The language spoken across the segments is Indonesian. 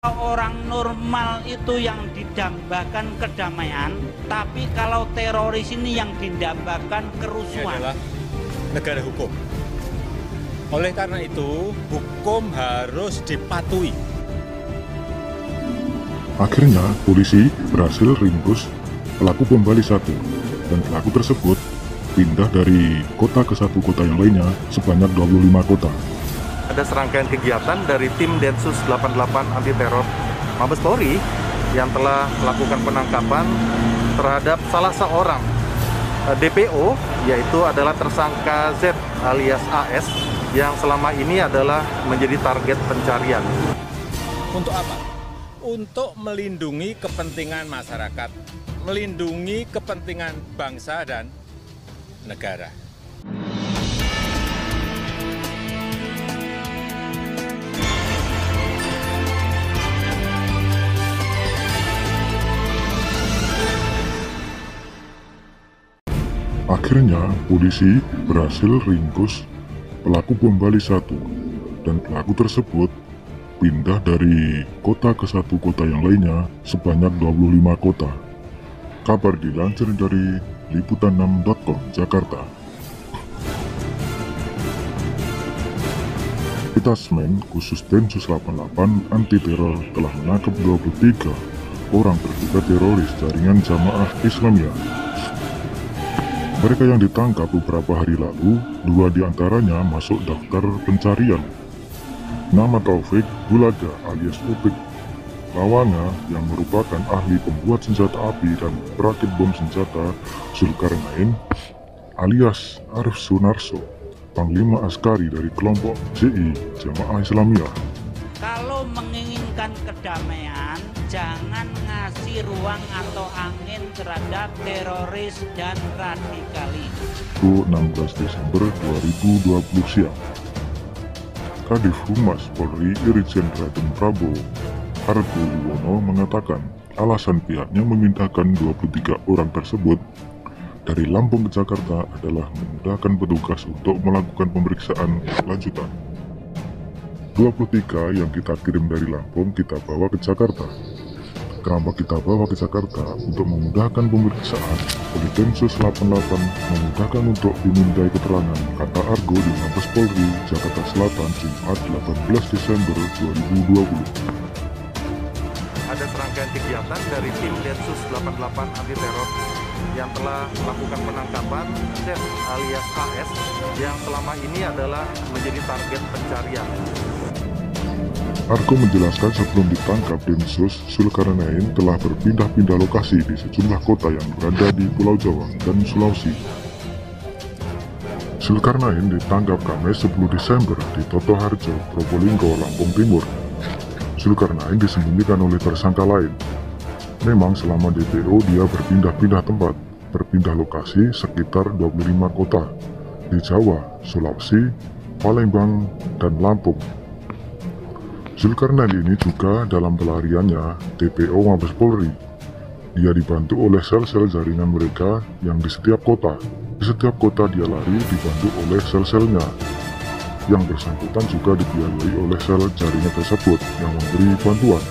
Orang normal itu yang didambakan kedamaian, tapi kalau teroris ini yang didambakan Ini kerusuhan. adalah negara hukum. Oleh karena itu, hukum harus dipatuhi. Akhirnya, polisi berhasil ringkus pelaku bom Bali 1, dan pelaku tersebut pindah dari kota ke satu kota yang lainnya sebanyak 25 kota. Ada serangkaian kegiatan dari tim Densus 88 anti teror Mabes Polri yang telah melakukan penangkapan terhadap salah seorang DPO, yaitu adalah tersangka Z alias AS yang selama ini adalah menjadi target pencarian. Untuk apa? Untuk melindungi kepentingan masyarakat, melindungi kepentingan bangsa dan negara. Akhirnya, polisi berhasil ringkus pelaku bom Bali 1, dan pelaku tersebut pindah dari kota ke satu kota yang lainnya sebanyak 25 kota. Kabar dilansir dari liputan6.com Jakarta. Detasmen khusus Densus 88 anti teror telah menangkap 23 orang terduga teroris jaringan Jamaah Islamiyah. Mereka yang ditangkap beberapa hari lalu, 2 diantaranya masuk daftar pencarian. Nama Taufik Bulaga alias Upik Lawanga yang merupakan ahli pembuat senjata api dan perakit bom senjata Zulkarnain alias Arif Sunarso, Panglima Askari dari kelompok JI Jamaah Islamiyah. Kalau menginginkan kedamaian, jangan ngasih ruang atau angin terhadap teroris dan radikalis. 16 Desember 2020 siang. Kadif Humas Polri Irjen Raden Prabowo Argo Yuwono mengatakan alasan pihaknya memindahkan 23 orang tersebut dari Lampung ke Jakarta adalah memudahkan petugas untuk melakukan pemeriksaan lanjutan. 23 yang kita kirim dari Lampung kita bawa ke Jakarta. Kenapa kita bawa ke Jakarta? Untuk memudahkan pemeriksaan oleh Densus 88, memudahkan untuk dimintai keterangan, kata Argo di Mabes Polri, Jakarta Selatan, Jumat 18 Desember 2020. Ada serangkaian kegiatan dari tim Densus 88 anti teror yang telah melakukan penangkapan Z alias AS yang selama ini adalah menjadi target pencarian. Argo menjelaskan sebelum ditangkap, Densus Zulkarnain telah berpindah-pindah lokasi di sejumlah kota yang berada di Pulau Jawa dan Sulawesi. Zulkarnain ditangkap Kamis 10 Desember di Totoharjo, Probolinggo, Lampung Timur. Zulkarnain disembunyikan oleh tersangka lain. Memang selama DPO dia berpindah-pindah tempat, berpindah lokasi sekitar 25 kota di Jawa, Sulawesi, Palembang, dan Lampung. Zulkarnain ini juga dalam pelariannya DPO Mabes Polri. Dia dibantu oleh sel-sel jaringan mereka yang di setiap kota. Di setiap kota dia lari dibantu oleh sel-selnya. Yang bersangkutan juga dibiayai oleh sel jaringan tersebut yang memberi bantuan.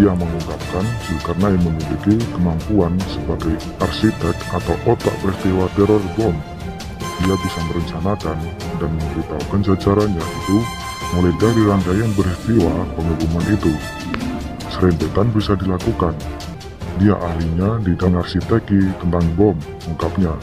Ia mengungkapkan Zulkarnain memiliki kemampuan sebagai arsitek atau otak peristiwa teror bom. Dia bisa merencanakan dan memberitahukan jajarannya itu mulai dari rangkaian peristiwa pengeboman itu. Serempetan bisa dilakukan. Dia ahlinya di bidang arsiteki tentang bom, ungkapnya.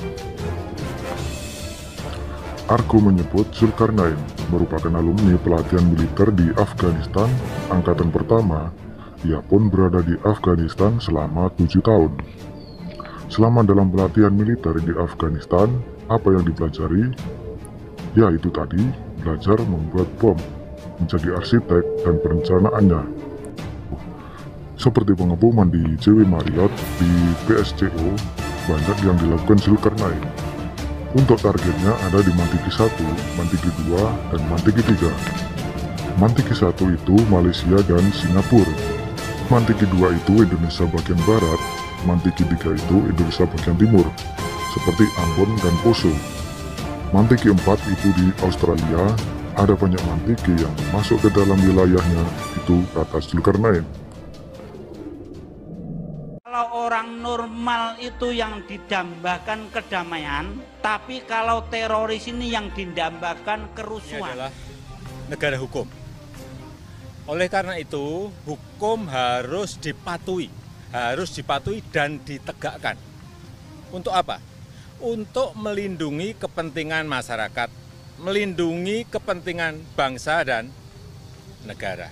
Argo menyebut Zulkarnain merupakan alumni pelatihan militer di Afghanistan angkatan pertama. Ia pun berada di Afghanistan selama 7 tahun. Selama dalam pelatihan militer di Afghanistan, apa yang dipelajari? Ya itu tadi, belajar membuat bom, menjadi arsitek dan perencanaannya. Seperti pengeboman di JW Marriott, di PSCO, banyak yang dilakukan Zulkarnain. Untuk targetnya ada di Mantiki 1, Mantiki 2, dan Mantiki 3. Mantiki 1 itu Malaysia dan Singapura. Mantiki 2 itu Indonesia bagian barat, Mantiki 3 itu Indonesia bagian timur, seperti Ambon dan Poso. Mantiki 4 itu di Australia. Ada banyak mantiki yang masuk ke dalam wilayahnya, itu kata Zulkarnain. Kalau orang normal itu yang didambakan kedamaian, tapi kalau teroris ini yang didambakan Ini kerusuhan. adalah negara hukum. Oleh karena itu, hukum harus dipatuhi dan ditegakkan. Untuk apa? Untuk melindungi kepentingan masyarakat, melindungi kepentingan bangsa dan negara.